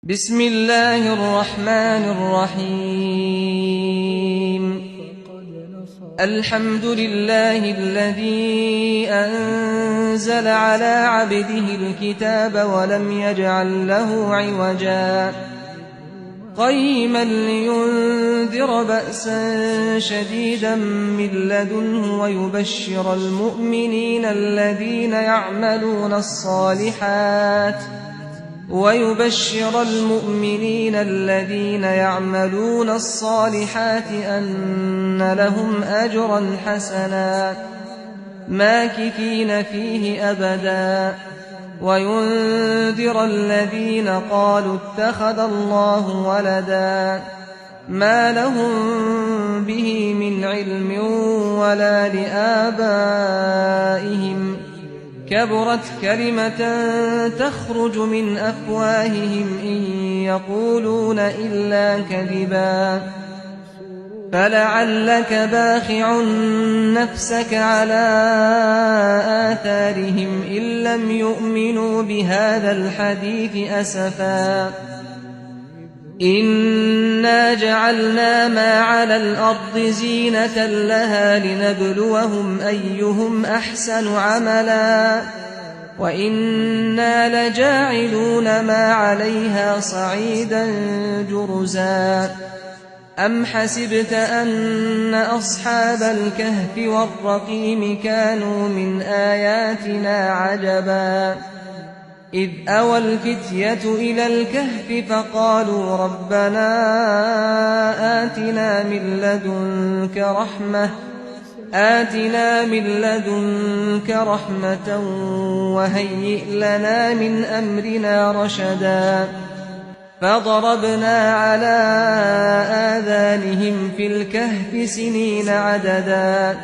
بسم الله الرحمن الرحيم الحمد لله الذي أنزل على عبده الكتاب ولم يجعل له عوجا قيما لينذر بأسا شديدا من لدنه ويبشر المؤمنين الذين يعملون الصالحات أن لهم أجرا حسنا ماكثين فيه أبدا وينذر الذين قالوا اتخذ الله ولدا ما لهم به من علم ولا لآبائهم كبرت كلمة تخرج من أفواههم إن يقولون إلا كذبا فلعلك باخع نفسك على آثارهم إن لم يؤمنوا بهذا الحديث أسفا إنا جعلنا ما على الأرض زينة لها لنبلوهم أيهم أحسن عملا وإنا لجاعلون ما عليها صعيدا جرزا أم حسبت أن أصحاب الكهف والرقيم كانوا من آياتنا عجبا إذ أوى الفتية إلى الكهف فقالوا ربنا آتنا من لدنك رحمة وهيئ لنا من أمرنا رشدا فضربنا على آذانهم في الكهف سنين عددا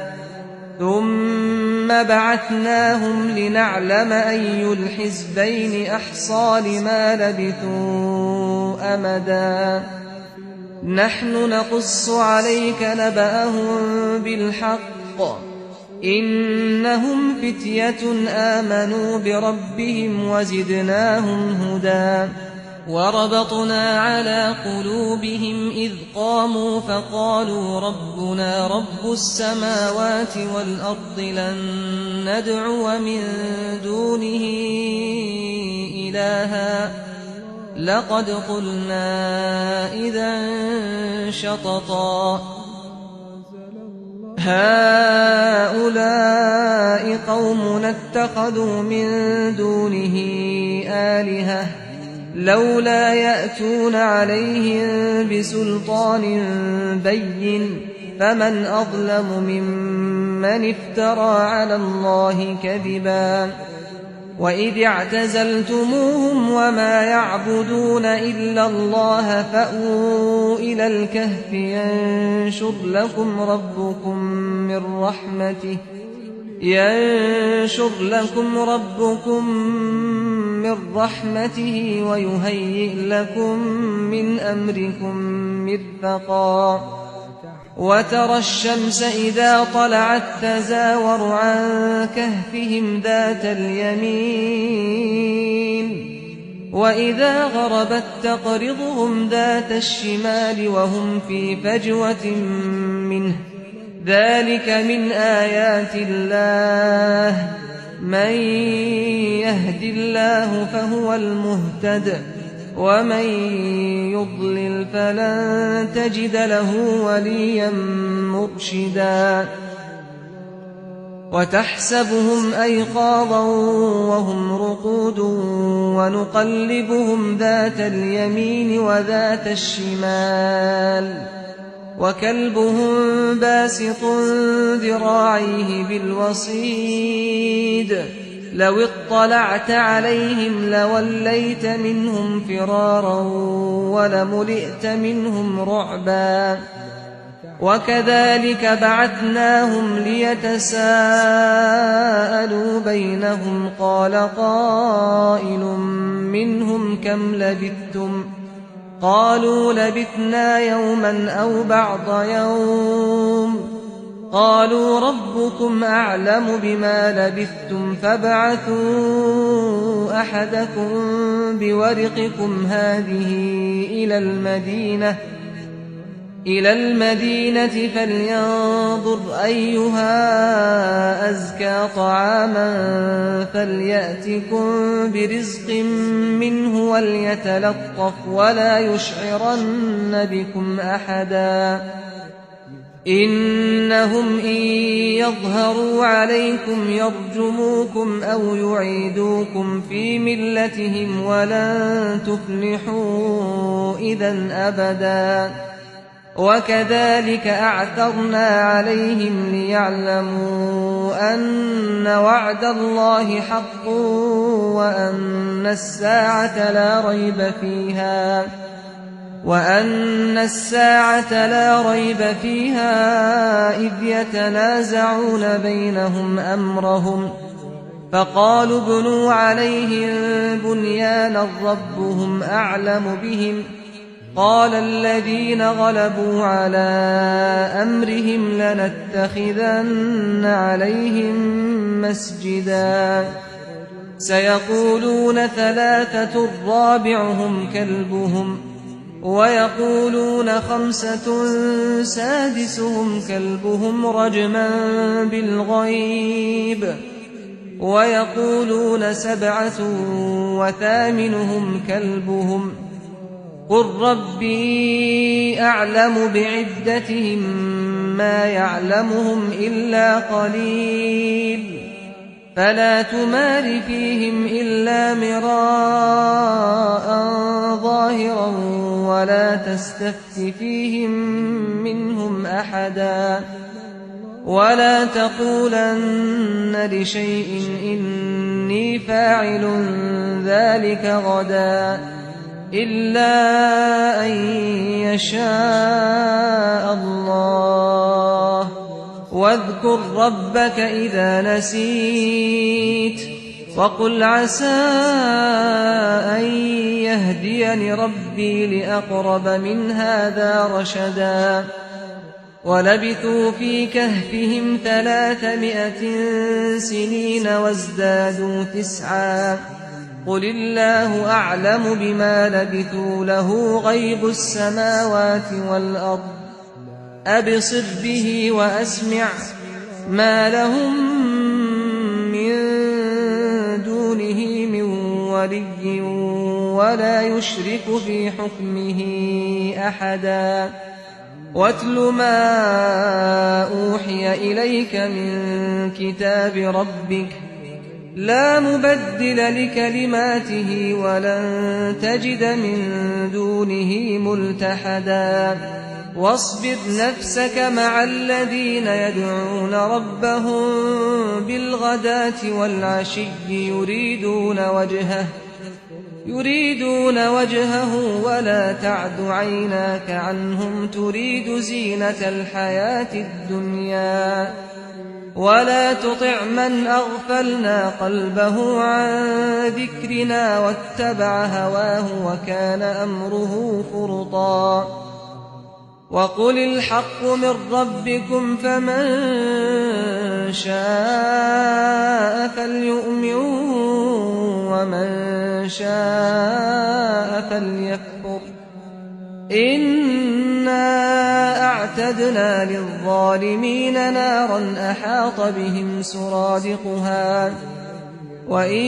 ثم بعثناهم لنعلم أي الحزبين أحصى لما لبثوا أمدا نحن نقص عليك نبأهم بالحق إنهم فتية آمنوا بربهم وزدناهم هدى وربطنا على قلوبهم إذ قاموا فقالوا ربنا رب السماوات والأرض لن ندعو من دونه إلها لقد قلنا إذا شططا هؤلاء قومنا اتخذوا من دونه آلهة لولا يأتون عليهم بسلطان بين فمن أظلم ممن افترى على الله كذبا وإذ اعتزلتموهم وما يعبدون إلا الله فأووا إلى الكهف ينشر لكم ربكم من رحمته ويهيئ لكم من أمركم مرفقا وترى الشمس إذا طلعت تزاور عن كهفهم ذات اليمين وإذا غربت تقرضهم ذات الشمال وهم في فجوة منه ذلك من آيات الله من يهد الله فهو المهتد ومن يضلل فلن تجد له وليا مرشدا وتحسبهم أيقاظا وهم رقود ونقلبهم ذات اليمين وذات الشمال وكلبهم باسط ذراعيه بالوصيد لو اطلعت عليهم لوليت منهم فرارا ولملئت منهم رعبا وكذلك بعثناهم ليتساءلوا بينهم قال قائل منهم كم لبثتم قالوا لبثنا يوما أو بعض يوم قالوا ربكم أعلم بما لبثتم فابعثوا أحدكم بورقكم هذه إلى المدينة فلينظر أيها أزكى طعاما فليأتكم برزق منه وليتلطف ولا يشعرن بكم أحدا إنهم إن يظهروا عليكم يرجموكم أو يعيدوكم في ملتهم ولن تفلحوا إذا أبدا وكذلك أعثرنا عليهم ليعلموا أن وعد الله حق وأن الساعة لا ريب فيها إذ يتنازعون بينهم أمرهم فقالوا ابنوا عليهم بنيانا ربهم أعلم بهم قال الذين غلبوا على أمرهم لنتخذن عليهم مسجدا سيقولون 3 رابعهم كلبهم ويقولون 5 سادسهم كلبهم رجما بالغيب ويقولون 7 وثامنهم كلبهم قل ربي أعلم بعدتهم ما يعلمهم إلا قليل فلا تمار فيهم إلا مراء ظاهرا ولا تستفت فيهم منهم أحدا ولا تقولن لشيء إني فاعل ذلك غدا إلا أن يشاء الله واذكر ربك إذا نسيت وقل عسى أن يهديني ربي لأقرب من هذا رشدا ولبثوا في كهفهم 300 سنين وازدادوا 9 قل الله أعلم بما لبثوا له غيب السماوات والأرض أبصر به وأسمع ما لهم من دونه من ولي ولا يشرك في حكمه أحدا واتل ما أوحي إليك من كتاب ربك لا مبدل لكلماته ولن تجد من دونه ملتحدا واصبر نفسك مع الذين يدعون ربهم بالغداة والعشي يريدون وجهه ولا تعد عيناك عنهم تريد زينة الحياة الدنيا ولا تطع من أغفلنا قلبه عن ذكرنا واتبع هواه وكان أمره فرطا وقل الحق من ربكم فمن شاء فليؤمن ومن شاء فليكفر إنا أعتدنا للظالمين نارا أحاط بهم سرادقها وإن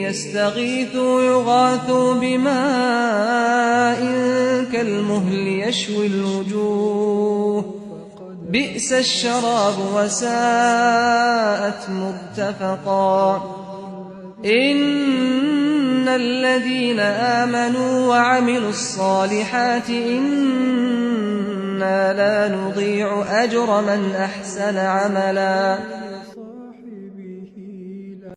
يستغيثوا يغاثوا بماء كالمهل يشوي الوجوه بئس الشراب وساءت مرتفقا إن الذين آمنوا وعملوا الصالحات إنا لا نضيع أجر من أحسن عملا